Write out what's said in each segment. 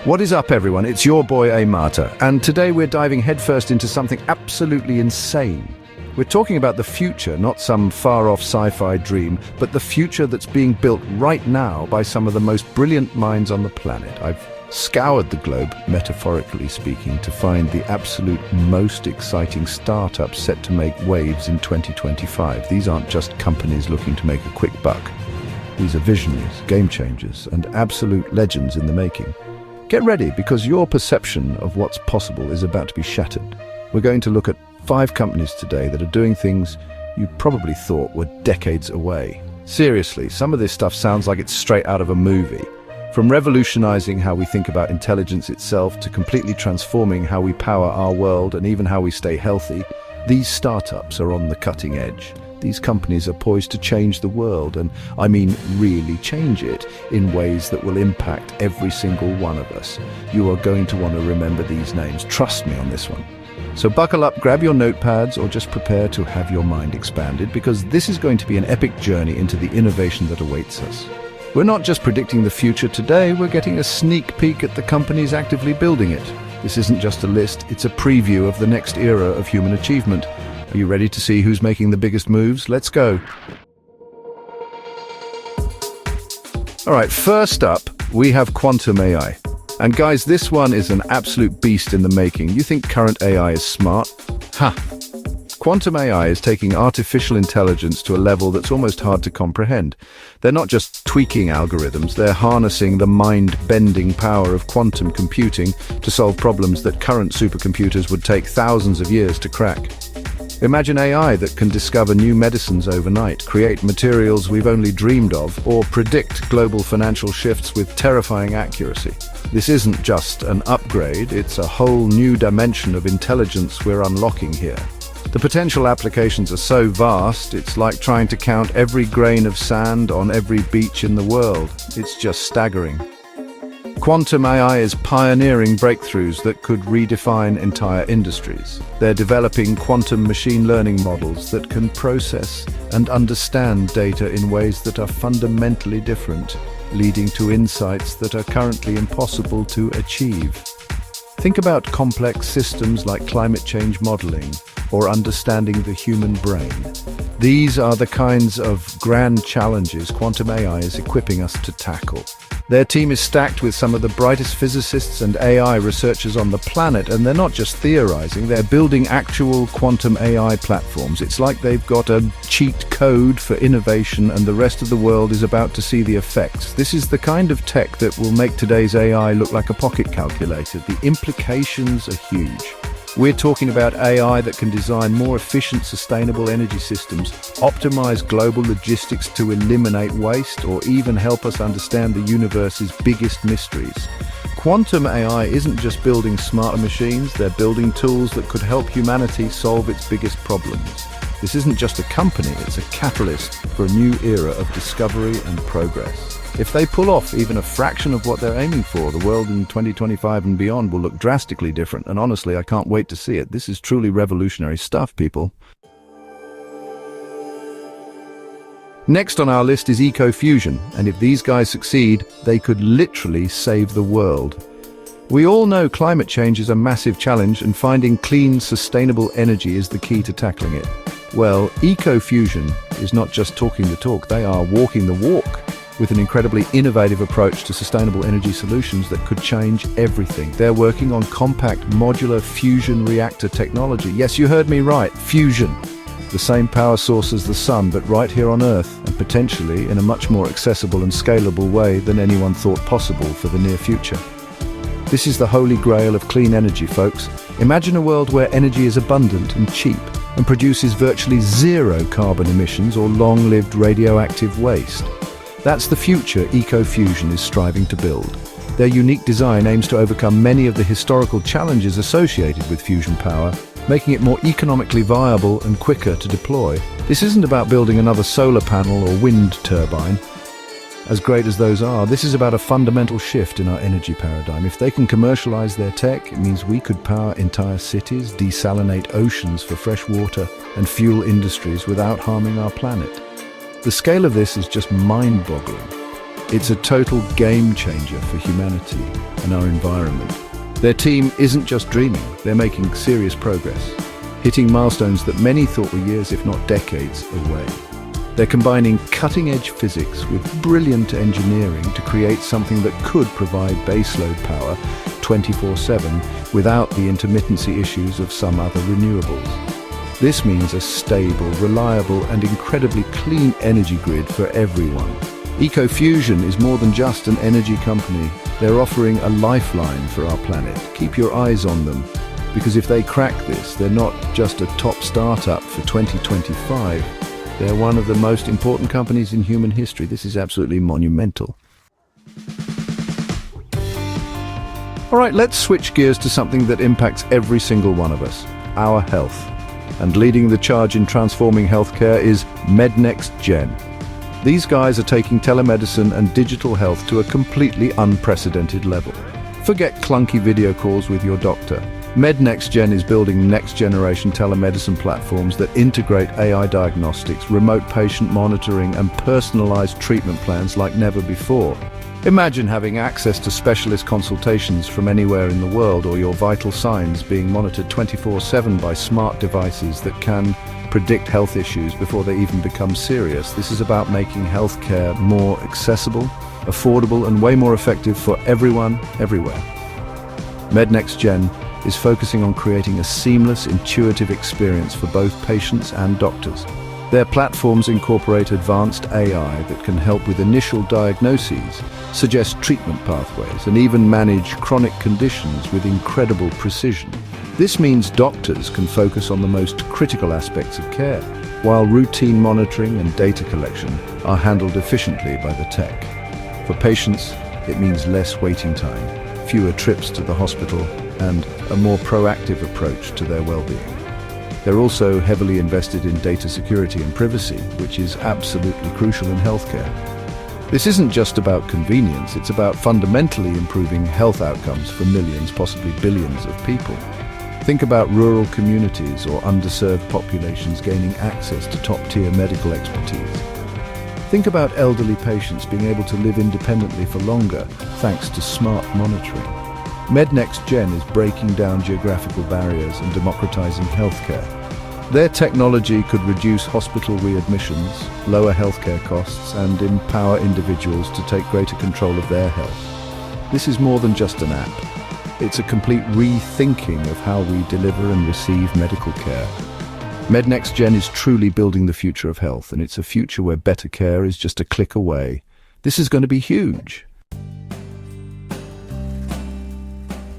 What is up, everyone? It's your boy Amata, and today we're diving headfirst into something absolutely insane. We're talking about the future, not some far-off sci-fi dream, but the future that's being built right now by some of the most brilliant minds on the planet. I've scoured the globe, metaphorically speaking, to find the absolute most exciting startups set to make waves in 2025. These aren't just companies looking to make a quick buck. These are visionaries, game changers, and absolute legends in the making. Get ready, because your perception of what's possible is about to be shattered. We're going to look at 5 companies today that are doing things you probably thought were decades away. Seriously, some of this stuff sounds like it's straight out of a movie. From revolutionizing how we think about intelligence itself to completely transforming how we power our world and even how we stay healthy, these startups are on the cutting edge. These companies are poised to change the world, and I mean really change it, in ways that will impact every single one of us. You are going to want to remember these names. Trust me on this one. So buckle up, grab your notepads, or just prepare to have your mind expanded, because this is going to be an epic journey into the innovation that awaits us. We're not just predicting the future today, we're getting a sneak peek at the companies actively building it. This isn't just a list, it's a preview of the next era of human achievement. Are you ready to see who's making the biggest moves? Let's go. All right, first up, we have quantum AI. And guys, this one is an absolute beast in the making. You think current AI is smart? Ha! Quantum AI is taking artificial intelligence to a level that's almost hard to comprehend. They're not just tweaking algorithms, they're harnessing the mind-bending power of quantum computing to solve problems that current supercomputers would take thousands of years to crack. Imagine AI that can discover new medicines overnight, create materials we've only dreamed of, or predict global financial shifts with terrifying accuracy. This isn't just an upgrade, it's a whole new dimension of intelligence we're unlocking here. The potential applications are so vast, it's like trying to count every grain of sand on every beach in the world. It's just staggering. Quantum AI is pioneering breakthroughs that could redefine entire industries. They're developing quantum machine learning models that can process and understand data in ways that are fundamentally different, leading to insights that are currently impossible to achieve. Think about complex systems like climate change modeling or understanding the human brain. These are the kinds of grand challenges quantum AI is equipping us to tackle. Their team is stacked with some of the brightest physicists and AI researchers on the planet, and they're not just theorizing, they're building actual quantum AI platforms. It's like they've got a cheat code for innovation and the rest of the world is about to see the effects. This is the kind of tech that will make today's AI look like a pocket calculator. The implications are huge. We're talking about AI that can design more efficient, sustainable energy systems, optimize global logistics to eliminate waste, or even help us understand the universe's biggest mysteries. Quantum AI isn't just building smarter machines, they're building tools that could help humanity solve its biggest problems. This isn't just a company, it's a catalyst for a new era of discovery and progress. If they pull off even a fraction of what they're aiming for, the world in 2025 and beyond will look drastically different, and honestly, I can't wait to see it. This is truly revolutionary stuff, people. Next on our list is EcoFusion, and if these guys succeed, they could literally save the world. We all know climate change is a massive challenge, and finding clean, sustainable energy is the key to tackling it. Well, EcoFusion is not just talking the talk, they are walking the walk, with an incredibly innovative approach to sustainable energy solutions that could change everything. They're working on compact modular fusion reactor technology. Yes, you heard me right, fusion. The same power source as the sun, but right here on Earth, and potentially in a much more accessible and scalable way than anyone thought possible for the near future. This is the holy grail of clean energy, folks. Imagine a world where energy is abundant and cheap, and produces virtually zero carbon emissions or long-lived radioactive waste. That's the future EcoFusion is striving to build. Their unique design aims to overcome many of the historical challenges associated with fusion power, making it more economically viable and quicker to deploy. This isn't about building another solar panel or wind turbine. As great as those are, this is about a fundamental shift in our energy paradigm. If they can commercialize their tech, it means we could power entire cities, desalinate oceans for fresh water, and fuel industries without harming our planet. The scale of this is just mind-boggling. It's a total game changer for humanity and our environment. Their team isn't just dreaming, they're making serious progress, hitting milestones that many thought were years, if not decades, away. They're combining cutting-edge physics with brilliant engineering to create something that could provide baseload power 24/7 without the intermittency issues of some other renewables. This means a stable, reliable, and incredibly clean energy grid for everyone. EcoFusion is more than just an energy company. They're offering a lifeline for our planet. Keep your eyes on them, because if they crack this, they're not just a top startup for 2025. They're one of the most important companies in human history. This is absolutely monumental. All right, let's switch gears to something that impacts every single one of us, our health. And leading the charge in transforming healthcare is MedNextGen. These guys are taking telemedicine and digital health to a completely unprecedented level. Forget clunky video calls with your doctor. MedNextGen is building next-generation telemedicine platforms that integrate AI diagnostics, remote patient monitoring, and personalized treatment plans like never before. Imagine having access to specialist consultations from anywhere in the world, or your vital signs being monitored 24/7 by smart devices that can predict health issues before they even become serious. This is about making healthcare more accessible, affordable, and way more effective for everyone, everywhere. MedNextGen is focusing on creating a seamless, intuitive experience for both patients and doctors. Their platforms incorporate advanced AI that can help with initial diagnoses, suggest treatment pathways, and even manage chronic conditions with incredible precision. This means doctors can focus on the most critical aspects of care, while routine monitoring and data collection are handled efficiently by the tech. For patients, it means less waiting time, fewer trips to the hospital, and a more proactive approach to their well-being. They're also heavily invested in data security and privacy, which is absolutely crucial in healthcare. This isn't just about convenience, it's about fundamentally improving health outcomes for millions, possibly billions of people. Think about rural communities or underserved populations gaining access to top-tier medical expertise. Think about elderly patients being able to live independently for longer thanks to smart monitoring. MedNextGen is breaking down geographical barriers and democratizing healthcare. Their technology could reduce hospital readmissions, lower healthcare costs, and empower individuals to take greater control of their health. This is more than just an app. It's a complete rethinking of how we deliver and receive medical care. MedNextGen is truly building the future of health, and it's a future where better care is just a click away. This is going to be huge.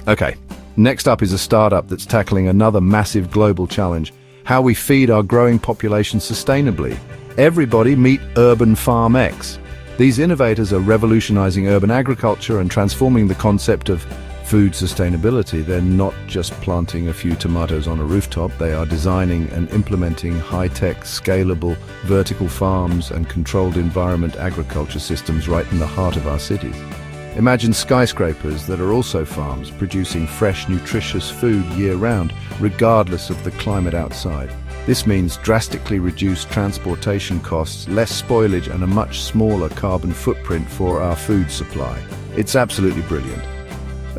Okay, next up is a startup that's tackling another massive global challenge: how we feed our growing population sustainably. Everybody meet Urban Farm X. These innovators are revolutionizing urban agriculture and transforming the concept of food sustainability. They're not just planting a few tomatoes on a rooftop, they are designing and implementing high-tech, scalable, vertical farms and controlled environment agriculture systems right in the heart of our cities. Imagine skyscrapers that are also farms, producing fresh, nutritious food year-round, regardless of the climate outside. This means drastically reduced transportation costs, less spoilage, and a much smaller carbon footprint for our food supply. It's absolutely brilliant.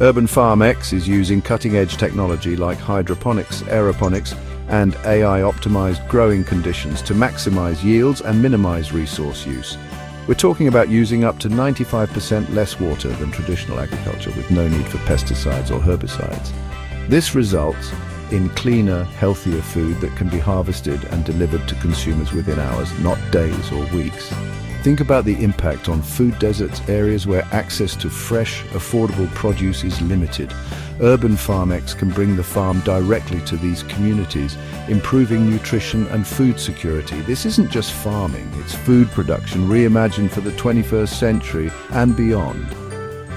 Urban Farm X is using cutting-edge technology like hydroponics, aeroponics, and AI-optimized growing conditions to maximize yields and minimize resource use. We're talking about using up to 95% less water than traditional agriculture, with no need for pesticides or herbicides. This results in cleaner, healthier food that can be harvested and delivered to consumers within hours, not days or weeks. Think about the impact on food deserts, areas where access to fresh, affordable produce is limited. Urban Farm X can bring the farm directly to these communities, improving nutrition and food security. This isn't just farming, it's food production reimagined for the 21st century and beyond.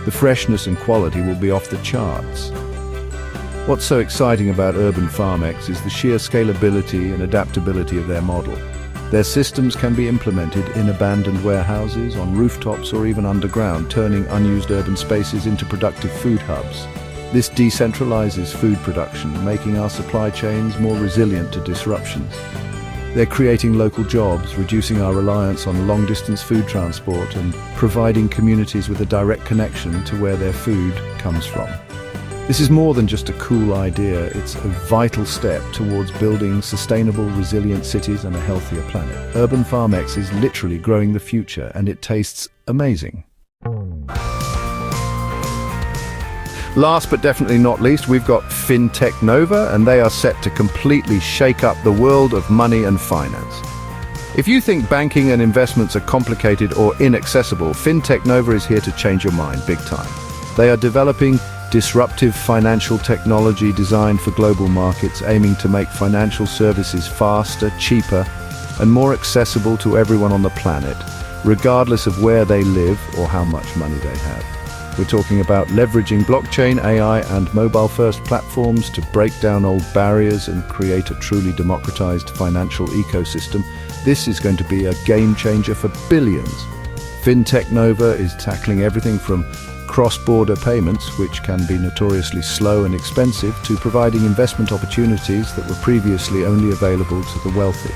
The freshness and quality will be off the charts. What's so exciting about Urban Farm X is the sheer scalability and adaptability of their model. Their systems can be implemented in abandoned warehouses, on rooftops, or even underground, turning unused urban spaces into productive food hubs. This decentralizes food production, making our supply chains more resilient to disruptions. They're creating local jobs, reducing our reliance on long-distance food transport, and providing communities with a direct connection to where their food comes from. This is more than just a cool idea, it's a vital step towards building sustainable, resilient cities and a healthier planet. Urban FarmX is literally growing the future, and it tastes amazing. Last but definitely not least, we've got fintech Nova, and they are set to completely shake up the world of money and finance. If you think banking and investments are complicated or inaccessible, fintech Nova is here to change your mind big time. They are developing disruptive financial technology designed for global markets, aiming to make financial services faster, cheaper, and more accessible to everyone on the planet, regardless of where they live or how much money they have. We're talking about leveraging blockchain, AI, and mobile-first platforms to break down old barriers and create a truly democratized financial ecosystem. This is going to be a game changer for billions. Fintech Nova is tackling everything from cross-border payments, which can be notoriously slow and expensive, to providing investment opportunities that were previously only available to the wealthy.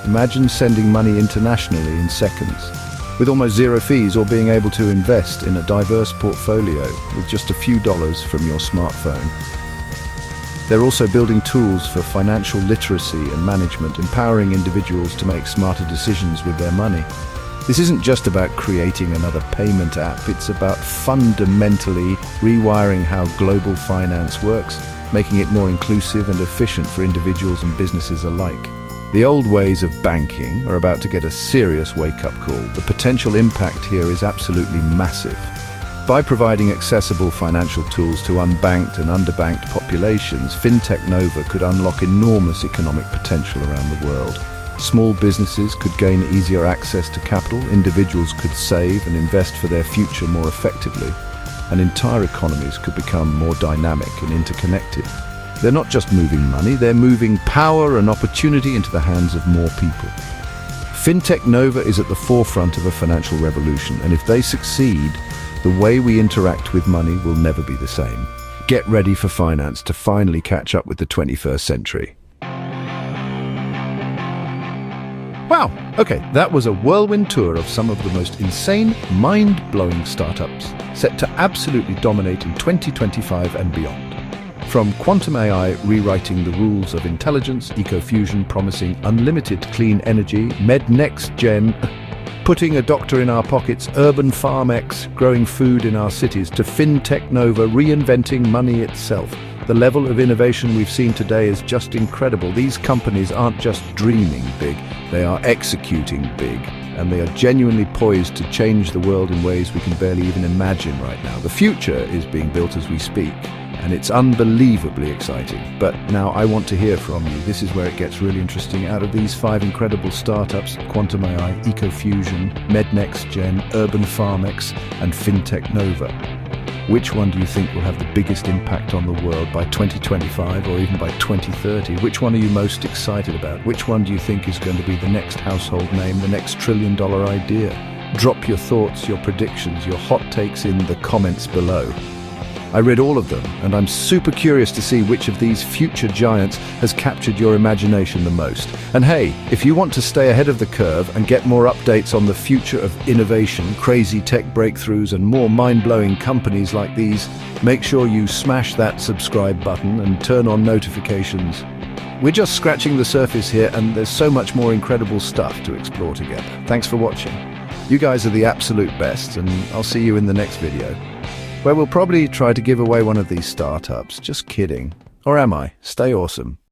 Imagine sending money internationally in seconds, with almost zero fees, or being able to invest in a diverse portfolio with just a few dollars from your smartphone. They're also building tools for financial literacy and management, empowering individuals to make smarter decisions with their money. This isn't just about creating another payment app, it's about fundamentally rewiring how global finance works, making it more inclusive and efficient for individuals and businesses alike. The old ways of banking are about to get a serious wake-up call. The potential impact here is absolutely massive. By providing accessible financial tools to unbanked and underbanked populations, fintech Nova could unlock enormous economic potential around the world. Small businesses could gain easier access to capital, individuals could save and invest for their future more effectively, and entire economies could become more dynamic and interconnected. They're not just moving money, they're moving power and opportunity into the hands of more people. Fintech Nova is at the forefront of a financial revolution, and if they succeed, the way we interact with money will never be the same. Get ready for finance to finally catch up with the 21st century. Wow, okay, that was a whirlwind tour of some of the most insane, mind-blowing startups set to absolutely dominate in 2025 and beyond. From quantum AI rewriting the rules of intelligence, ecofusion promising unlimited clean energy, next gen putting a doctor in our pockets, urban FarmX growing food in our cities, to fintech Nova reinventing money itself. The level of innovation we've seen today is just incredible. These companies aren't just dreaming big, they are executing big, and they are genuinely poised to change the world in ways we can barely even imagine right now. The future is being built as we speak, and it's unbelievably exciting. But now I want to hear from you. This is where it gets really interesting. Out of these 5 incredible startups, Quantum AI, Ecofusion, next gen, Urban FarmX, and fintech Nova, which one do you think will have the biggest impact on the world by 2025 or even by 2030? Which one are you most excited about? Which one do you think is going to be the next household name, the next trillion-dollar idea? Drop your thoughts, your predictions, your hot takes in the comments below. I read all of them, and I'm super curious to see which of these future giants has captured your imagination the most. And hey, if you want to stay ahead of the curve and get more updates on the future of innovation, crazy tech breakthroughs, and more mind-blowing companies like these, make sure you smash that subscribe button and turn on notifications. We're just scratching the surface here, and there's so much more incredible stuff to explore together. Thanks for watching. You guys are the absolute best, and I'll see you in the next video, where we'll probably try to give away one of these startups. Just kidding. Or am I? Stay awesome.